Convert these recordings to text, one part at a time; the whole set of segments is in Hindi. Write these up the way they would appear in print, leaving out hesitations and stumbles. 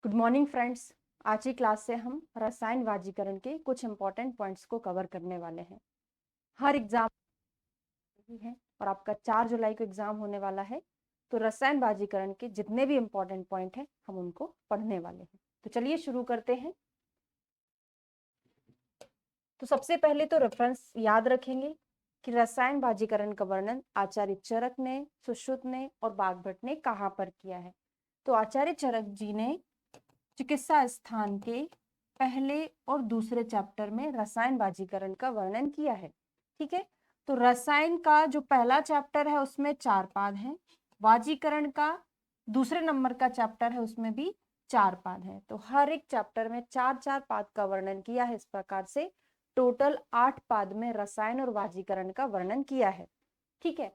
Good morning friends. आज की क्लास से हम रसायन वाजीकरण के कुछ इंपॉर्टेंट पॉइंट्स को कवर करने वाले हैं। हर एग्जाम है और आपका 4 जुलाई को एग्जाम होने वाला है, तो रसायन वाजीकरण के जितने भी इंपॉर्टेंट पॉइंट हैं हम उनको पढ़ने वाले हैं। तो चलिए शुरू करते हैं। तो सबसे पहले तो रेफरेंस याद रखेंगे कि रसायन वाजीकरण का वर्णन आचार्य चरक ने, सुश्रुत ने और बागभट्ट ने कहाँ पर किया है। तो आचार्य चरक जी ने चिकित्सा स्थान के पहले और दूसरे चैप्टर में रसायन वाजीकरण का वर्णन किया है। ठीक है, तो रसायन का जो पहला चैप्टर है उसमें 4 पाद हैं, वाजीकरण का दूसरे नंबर का चैप्टर है उसमें भी 4 पाद हैं। तो हर एक चैप्टर में 4-4 पाद का वर्णन किया है। इस प्रकार से टोटल 8 पाद में रसायन और वाजीकरण का वर्णन किया है। ठीक है,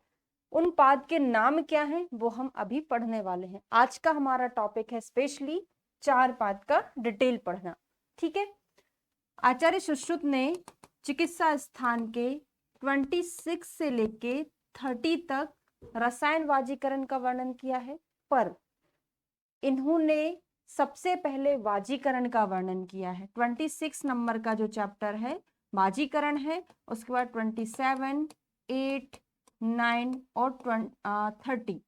उन पाद के नाम क्या हैं वो हम अभी पढ़ने वाले हैं। आज का हमारा टॉपिक है स्पेशली 4 पाद का डिटेल पढ़ना। ठीक है, आचार्य सुश्रुत ने चिकित्सा स्थान के 26 से लेके 30 तक रसायन वाजीकरण का वर्णन किया है, पर इन्होंने सबसे पहले वाजीकरण का वर्णन किया है। 26 नंबर का जो चैप्टर है वाजीकरण है, उसके बाद 27, 8, 9 और 30,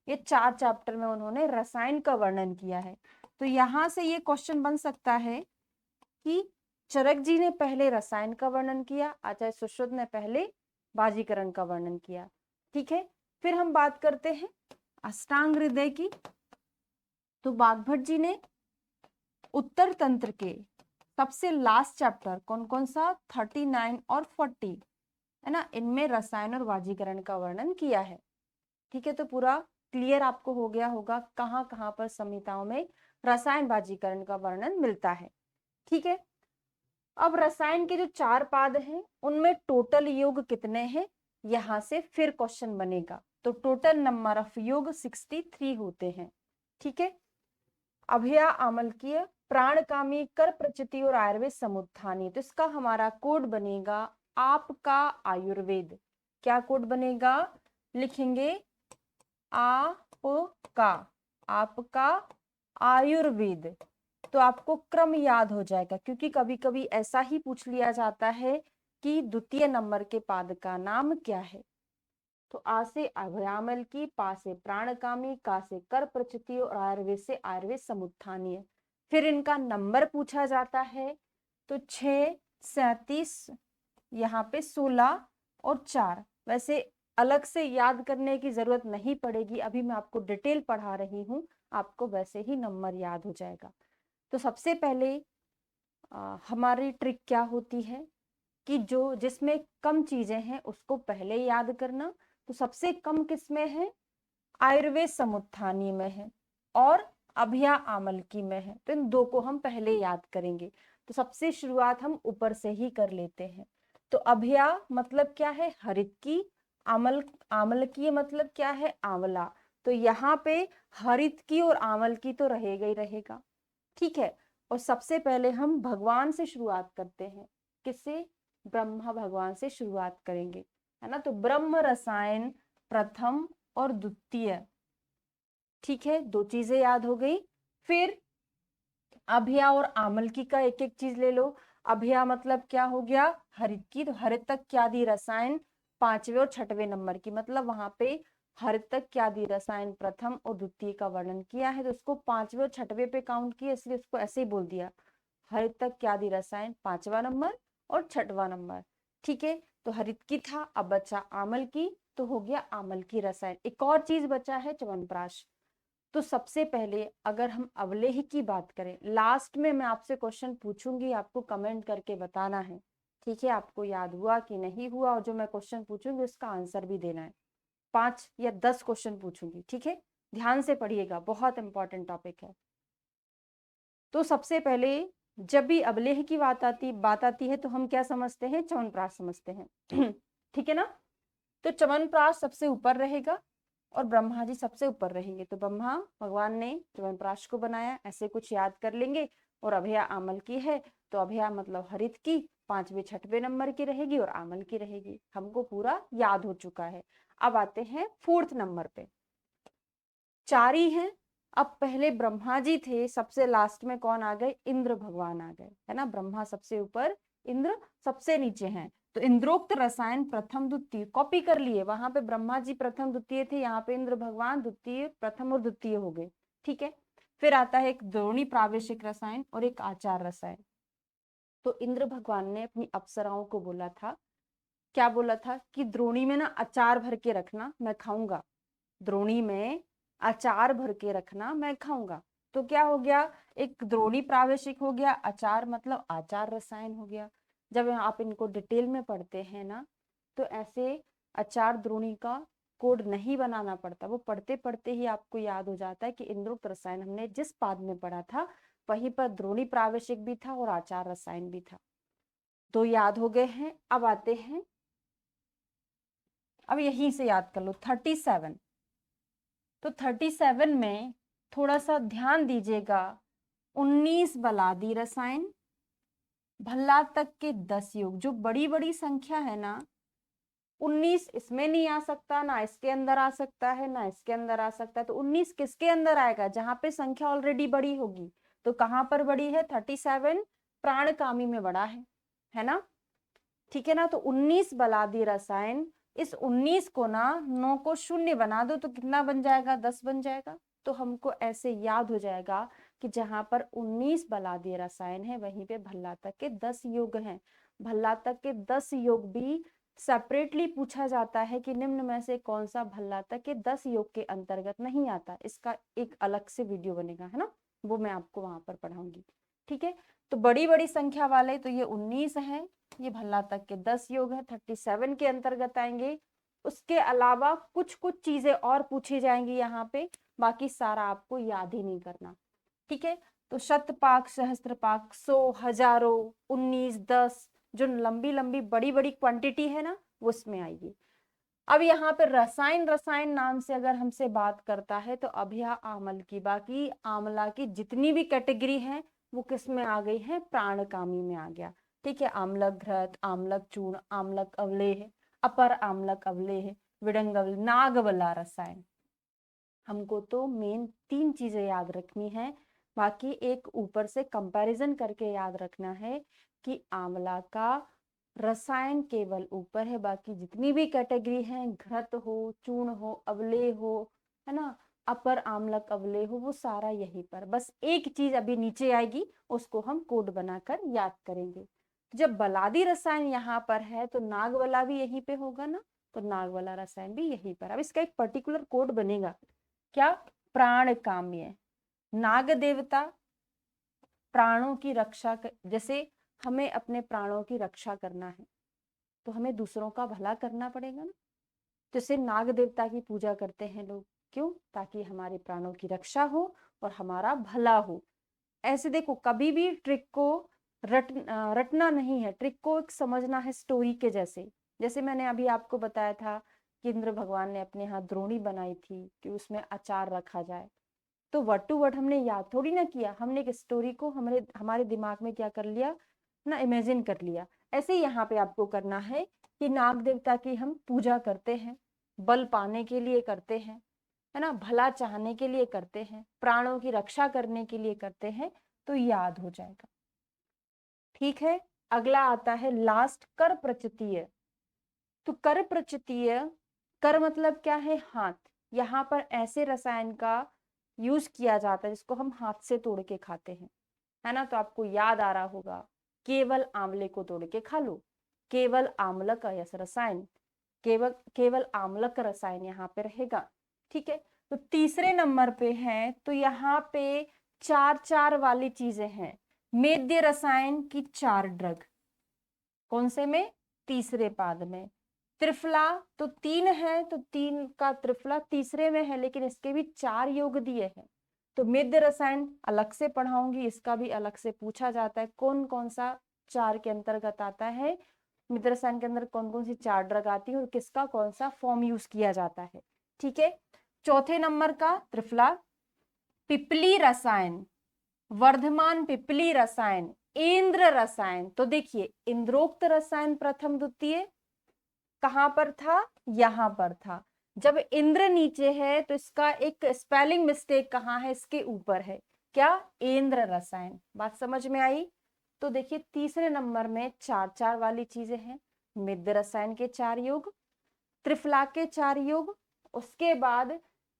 ये 4 चैप्टर में उन्होंने रसायन का वर्णन किया है। तो यहां से ये क्वेश्चन बन सकता है कि चरक जी ने पहले रसायन का वर्णन किया, आचार्य सुश्रुत ने पहले वाजीकरण का वर्णन किया। ठीक है, फिर हम बात करते हैं अष्टांग हृदय की। तो बागभट्ट जी ने उत्तर तंत्र के सबसे लास्ट चैप्टर कौन कौन सा 39 और 40 है ना, इनमें रसायन और वाजीकरण का वर्णन किया है। ठीक है, तो पूरा क्लियर आपको हो गया होगा कहाँ कहाँ पर संहिताओं में रसायन वाजीकरण का वर्णन मिलता है। ठीक है, अब रसायन के जो 4 पाद हैं उनमें टोटल योग कितने हैं, यहां से फिर क्वेश्चन बनेगा। तो टोटल नंबर ऑफ योग 63 होते हैं। ठीक है, अभया आमलकीय, प्राणकामी, कर प्रचिति और आयुर्वेद समुत्थानी। तो इसका हमारा कोड बनेगा आपका आयुर्वेद। क्या कोड बनेगा, लिखेंगे आपका आपका आयुर्वेद। तो आपको क्रम याद हो जाएगा, क्योंकि कभी कभी ऐसा ही पूछ लिया जाता है कि द्वितीय नंबर के पाद का नाम क्या है। तो आ से अभयामल की, पा से प्राणकामी, का से कर प्रचिति और आयुर्वेद से आयुर्वेद समुत्थानीय। फिर इनका नंबर पूछा जाता है, तो 6, 37, यहाँ पे 16 और 4। वैसे अलग से याद करने की जरूरत नहीं पड़ेगी, अभी मैं आपको डिटेल पढ़ा रही हूँ, आपको वैसे ही नंबर याद हो जाएगा। तो सबसे पहले हमारी ट्रिक क्या होती है कि जो जिसमें कम चीजें हैं उसको पहले याद करना। तो सबसे कम किसमें है, आयुर्वेद समुत्थानी में है और अभया आमलकी में है। तो इन दो को हम पहले याद करेंगे। तो सबसे शुरुआत हम ऊपर से ही कर लेते हैं। तो अभया मतलब क्या है, हरित की। आमलकी मतलब क्या है, आंवला। तो यहाँ पे हरित की और आंवल की तो रहेगा ही रहेगा। ठीक है, और सबसे पहले हम भगवान से शुरुआत करते हैं। किससे, ब्रह्मा भगवान से शुरुआत करेंगे, है ना। तो ब्रह्म रसायन प्रथम और द्वितीय। ठीक है, 2 चीजें याद हो गई। फिर अभिया और आमलकी का एक एक चीज ले लो। अभिया मतलब क्या हो गया, हरित की। तो हरित तक क्या दी, रसायन 5वें और 6वें नंबर की, मतलब वहां पे हरित तक क्या दी, रसायन प्रथम और द्वितीय का वर्णन किया है। तो उसको 5वें और 6वें पे काउंट किया, इसलिए उसको ऐसे ही बोल दिया, हरित तक क्या दी, रसायन 5वां नंबर और 6वां नंबर। ठीक है, तो हरित की था, अब बचा आमल की, तो हो गया आमल की रसायन। एक और चीज बचा है च्यवनप्राश। तो सबसे पहले अगर हम अवलेह की बात करें, लास्ट में मैं आपसे क्वेश्चन पूछूंगी, आपको कमेंट करके बताना है। ठीक है, आपको याद हुआ कि नहीं हुआ, और जो मैं क्वेश्चन पूछूंगी उसका आंसर भी देना है। 5 या 10 क्वेश्चन पूछूंगी। ठीक है, ध्यान से पढ़िएगा, बहुत इंपॉर्टेंट टॉपिक है। तो सबसे पहले जब भी अवलेह की बात आती है तो हम क्या समझते हैं, च्यवनप्राश समझते हैं। ठीक है ना। तो च्यवनप्राश सबसे ऊपर रहेगा और ब्रह्मा जी सबसे ऊपर रहेंगे। तो ब्रह्मा भगवान ने च्यवनप्राश को बनाया, ऐसे कुछ याद कर लेंगे। और अभया आमल की है, तो अभया मतलब हरित की 5वें 6वें नंबर की रहेगी और आमल की रहेगी। हमको पूरा याद हो चुका है। अब आते हैं 4th नंबर पे। 4 ही है, अब पहले ब्रह्मा जी थे, सबसे लास्ट में कौन आ गए? इंद्र भगवान आ गए, है ना। ब्रह्मा सबसे ऊपर, इंद्र सबसे नीचे हैं। तो इंद्रोक्त रसायन प्रथम द्वितीय कॉपी कर लिए, वहां पे ब्रह्मा जी प्रथम द्वितीय थे, यहाँ पे इंद्र भगवान द्वितीय, प्रथम और द्वितीय हो गए, ठीक है। फिर आता है एक द्रोणी प्रावेशिक रसायन और एक आचार रसायन। तो इंद्र भगवान ने अपनी अप्सराओं को बोला था, क्या बोला था कि द्रोणी में ना अचार भर के रखना, मैं खाऊंगा। द्रोणी में अचार भर के रखना, मैं खाऊंगा। तो क्या हो गया? एक द्रोणी प्रावेशिक हो गया, अचार मतलब आचार रसायन हो गया। जब आप इनको डिटेल में पढ़ते हैं ना, तो ऐसे अचार द्रोणी का कोड नहीं बनाना पड़ता, वो पढ़ते पढ़ते ही आपको याद हो जाता है कि इंद्रोक्त रसायन हमने जिस पाद में पढ़ा था वहीं पर द्रोणी प्रावेशिक भी था और आचार रसायन भी था। तो याद हो गए हैं। अब आते हैं, अब यहीं से याद कर लो 37। तो 37 में थोड़ा सा ध्यान दीजिएगा, 19 बलादी रसायन, भल्ला तक के 10 योग। जो बड़ी बड़ी संख्या है ना, 19 इसमें नहीं आ सकता, ना इसके अंदर आ सकता है, ना इसके अंदर आ सकता है। तो 19 किसके अंदर आएगा? जहां पे संख्या ऑलरेडी बड़ी होगी। तो कहां पर बड़ी है? 37 प्राणकामी में बड़ा है ना, ठीक है ना। तो 19 बलादी रसायन, इस 19 को ना 9 को शून्य बना दो तो कितना बन जाएगा? 10 बन जाएगा। तो हमको ऐसे याद हो जाएगा कि जहां पर 19 बलादी रसायन है वहीं पे भल्ला तक के 10 योग हैं। भल्ला तक के 10 योग भी सेपरेटली पूछा जाता है कि निम्न में से कौन सा भल्ला तक के 10 योग के अंतर्गत नहीं आता। इसका एक अलग से वीडियो बनेगा, है ना, वो मैं आपको वहां पर पढ़ाऊंगी, ठीक है। तो बड़ी बड़ी संख्या वाले तो ये 19 है, ये भल्ला तक के 10 योग है, 37 के अंतर्गत आएंगे। उसके अलावा कुछ कुछ चीजें और पूछी जाएंगी यहाँ पे, बाकी सारा आपको याद ही नहीं करना, ठीक है। तो शतपाक, सहस्त्रपाक, 100, हजारों, 19, 10, जो लंबी लंबी बड़ी बड़ी क्वांटिटी है ना, वो उसमें आएगी। अब यहाँ पे रसायन, रसायन नाम से अगर हमसे बात करता है तो अभिया आमल की, बाकी आमला की जितनी भी कैटेगरी है वो किस में आ गई है? प्राणकामी में आ गया, ठीक है। आम्लक घृत, आम्लक चूर्ण, आम्लक अवलेह, अपर आम्लक अवलेह, विडंगवल, नागवला रसायन। हमको तो मेन 3 चीजें याद रखनी है, बाकी एक ऊपर से कंपैरिजन करके याद रखना है कि आंवला का रसायन केवल ऊपर है, बाकी जितनी भी कैटेगरी है, घृत हो, चूर्ण हो, अवलेह हो, है ना, अपर आम्लक अवलेह हो, वो सारा यहीं पर। बस एक चीज अभी नीचे आएगी, उसको हम कोड बनाकर याद करेंगे। जब बलादी रसायन यहाँ पर है तो नागवाला भी यहीं पे होगा ना, तो नागवाला रसायन भी यहीं पर। अब इसका एक पर्टिकुलर कोड बनेगा, क्या? प्राण काम्य। नाग देवता प्राणों की रक्षा जैसे हमें अपने प्राणों की रक्षा करना है तो हमें दूसरों का भला करना पड़ेगा ना। जैसे नाग देवता की पूजा करते हैं लोग, क्यों? ताकि हमारे प्राणों की रक्षा हो और हमारा भला हो। ऐसे देखो, कभी भी ट्रिक को रटना नहीं है, ट्रिक को एक समझना है स्टोरी के जैसे। जैसे मैंने अभी आपको बताया था कि इंद्र भगवान ने अपने हाथ द्रोणी बनाई थी कि उसमें अचार रखा जाए, तो वर्ड टू वर्ड हमने याद थोड़ी ना किया, हमने एक स्टोरी को हमारे दिमाग में क्या कर लिया ना, इमेजिन कर लिया। ऐसे ही यहाँ पे आपको करना है कि नाग देवता की हम पूजा करते हैं, बल पाने के लिए करते हैं, है ना, भला चाहने के लिए करते हैं, प्राणों की रक्षा करने के लिए करते हैं, तो याद हो जाएगा, ठीक है। अगला आता है लास्ट, कर प्रचितीय। तो कर प्रचितीय, कर मतलब क्या है? हाथ। यहाँ पर ऐसे रसायन का यूज किया जाता है जिसको हम हाथ से तोड़ के खाते हैं, है ना। तो आपको याद आ रहा होगा, केवल आंवले को तोड़ के खा लो, केवल आम्लक रसायन, केवल केवल आम्लक रसायन यहाँ पे रहेगा, ठीक है। तो तीसरे नंबर पे है, तो यहाँ पे 4 4 वाली चीजें हैं। मेद्य रसायन की 4 ड्रग, कौन से में? तीसरे पाद में। त्रिफला तो 3 है, तो 3 का त्रिफला तीसरे में है, लेकिन इसके भी 4 योग दिए हैं। तो मेद्य रसायन अलग से पढ़ाऊंगी, इसका भी अलग से पूछा जाता है कौन कौन सा 4 के अंतर्गत आता है, मेद्य रसायन के अंदर कौन कौन सी 4 ड्रग आती है और किसका कौन सा फॉर्म यूज किया जाता है, ठीक है। चौथे नंबर का त्रिफला। पिपली रसायन, वर्धमान पिपली रसायन, इंद्र रसायन। तो देखिए, इंद्रोक्त रसायन प्रथम द्वितीय कहां पर था? यहां पर था। जब इंद्र नीचे है तो इसका एक स्पेलिंग मिस्टेक कहाँ है, इसके ऊपर है, क्या, इंद्र रसायन। बात समझ में आई। तो देखिए तीसरे नंबर में 4-4 वाली चीजें हैं, मिद रसायन के 4 योग, त्रिफला के 4 योग, उसके बाद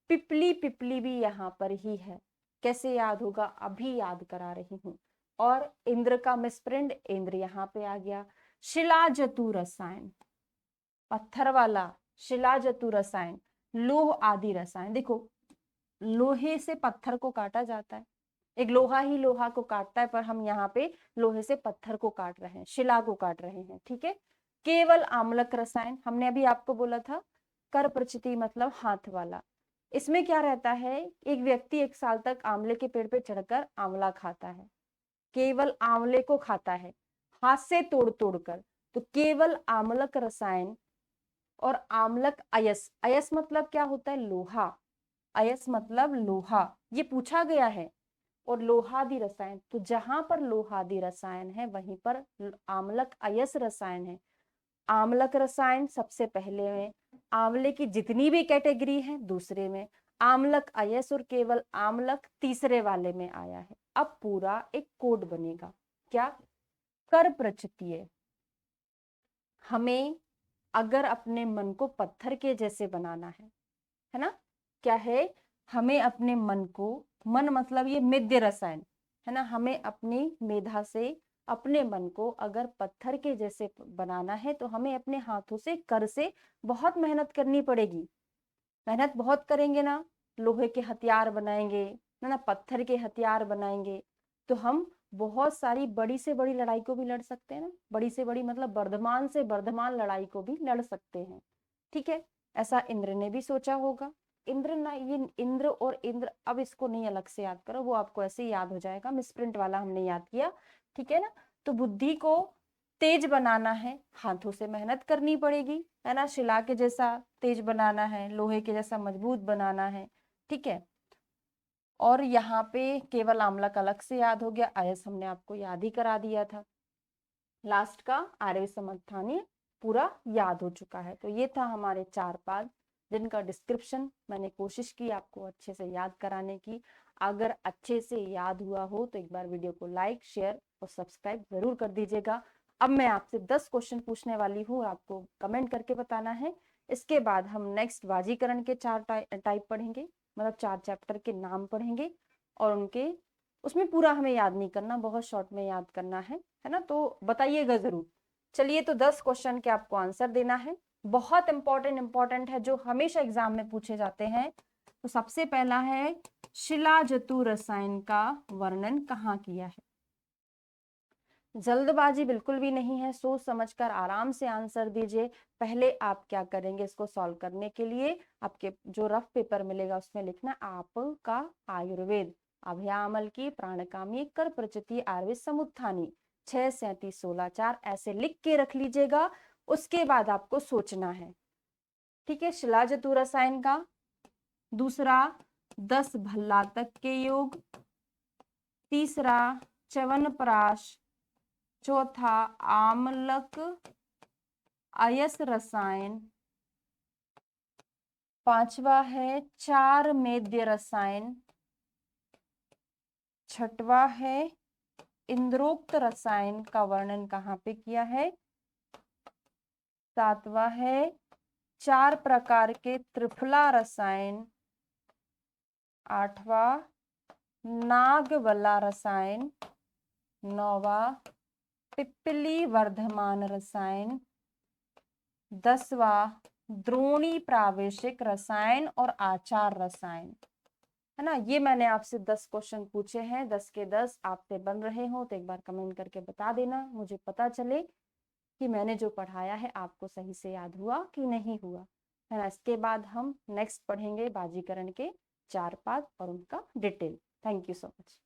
पिपली, पिपली भी यहाँ पर ही है। कैसे याद होगा, अभी याद करा रही हूं। और इंद्र का मिसप्रिंट, इंद्र यहाँ पे आ गया। शिला जतु रसायन, पत्थर वाला, शिला जतु रसायन, लोह आदि रसायन। देखो लोहे से पत्थर को काटा जाता है, एक लोहा ही लोहा को काटता है, पर हम यहाँ पे लोहे से पत्थर को काट रहे हैं, शिला को काट रहे हैं, ठीक है। केवल आम्लक रसायन, हमने अभी आपको बोला था, कर प्रचिति मतलब हाथ वाला। इसमें क्या रहता है, एक व्यक्ति 1 साल तक आंवले के पेड़ पे चढ़कर आंवला खाता है, केवल आंवले को खाता है, हाथ से तोड़ तोड़ कर। तो केवल आम्लक रसायन और आम्लक अयस, अयस मतलब क्या होता है, लोहा, अयस मतलब लोहा, ये पूछा गया है। और लोहादि रसायन, तो जहां पर लोहादि रसायन है वहीं पर आम्लक अयस रसायन है। आम्लक रसायन सबसे पहले में, आंवले की जितनी भी कैटेगरी है दूसरे में, आम्लक अयस और केवल आम्लक तीसरे वाले में आया है। अब पूरा एक कोड बनेगा, क्या, कर प्रचितीय। हमें अगर अपने मन को पत्थर के जैसे बनाना है ना, क्या है, हमें अपने मन को, मन मतलब ये मिद्य रसायन है ना, हमें अपनी मेधा से अपने मन को अगर पत्थर के जैसे बनाना है तो हमें अपने हाथों से, कर से बहुत मेहनत करनी पड़ेगी। मेहनत बहुत करेंगे ना, लोहे के हथियार बनाएंगे ना, पत्थर के हथियार बनाएंगे, तो हम बहुत सारी बड़ी से बड़ी लड़ाई को भी लड़ सकते हैं ना, बड़ी से बड़ी मतलब वर्धमान से वर्धमान लड़ाई को भी लड़ सकते हैं, ठीक है। ऐसा इंद्र ने भी सोचा होगा। इंद्र ना, ये इंद्र और इंद्र, अब इसको नहीं अलग से याद करो, वो आपको ऐसे ही याद हो जाएगा, मिसप्रिंट वाला हमने याद किया, ठीक है ना। तो बुद्धि को तेज बनाना है, हाथों से मेहनत करनी पड़ेगी, है ना, शिला के जैसा तेज बनाना है, लोहे के जैसा मजबूत बनाना है, ठीक है। और यहाँ पे केवल आम्लक अलग से याद हो गया, अयस हमने आपको याद ही करा दिया था। लास्ट का आर्य समर्थानी पूरा याद हो चुका है। तो ये था हमारे 4 पाद, जिनका डिस्क्रिप्शन मैंने कोशिश की आपको अच्छे से याद कराने की। अगर अच्छे से याद हुआ हो तो एक बार वीडियो को लाइक, शेयर और सब्सक्राइब जरूर कर दीजिएगा। अब मैं आपसे 10 क्वेश्चन पूछने वाली हूँ, आपको कमेंट करके बताना है। इसके बाद हम नेक्स्ट वाजीकरण के 4 टाइप पढ़ेंगे, मतलब 4 चैप्टर के नाम पढ़ेंगे, और उनके उसमें पूरा हमें याद नहीं करना, बहुत शॉर्ट में याद करना है ना। तो बताइएगा जरूर। चलिए, तो 10 क्वेश्चन के आपको आंसर देना है, बहुत इंपॉर्टेंट है, जो हमेशा एग्जाम में पूछे जाते हैं। तो सबसे पहला है, शिला जतु रसायन का वर्णन कहाँ किया है। जल्दबाजी बिल्कुल भी नहीं है, सोच समझकर आराम से आंसर दीजिए। पहले आप क्या करेंगे, इसको सॉल्व करने के लिए आपके जो रफ पेपर मिलेगा उसमें लिखना आपका आयुर्वेद, अभ्यामल की, प्राणकामी, कर प्रचिति, आयुर्वेद समुत्थानी, 6, 37, 16, 4 ऐसे लिख के रख लीजिएगा। उसके बाद आपको सोचना है, ठीक है। शिला जतु रसायन का, दूसरा 10 भल्ला तक के योग, तीसरा च्यवनप्राश, चौथा आम्लक अयस रसायन, पांचवा है 4 मेद्य रसायन, छठवा है इंद्रोक्त रसायन का वर्णन कहाँ पे किया है, सातवा है 4 प्रकार के त्रिफला रसायन, आठवा नागवला रसायन, नौवा पिप्पली वर्धमान रसायन, 10वां द्रोणी प्रावेशिक रसायन और आचार रसायन, है ना। ये मैंने आपसे 10 क्वेश्चन पूछे हैं, 10 के 10 आपसे बन रहे हो तो एक बार कमेंट करके बता देना, मुझे पता चले कि मैंने जो पढ़ाया है आपको सही से याद हुआ कि नहीं हुआ, है ना। इसके बाद हम नेक्स्ट पढ़ेंगे बाजीकरण के 4 पाद और उनका detail. Thank you so much.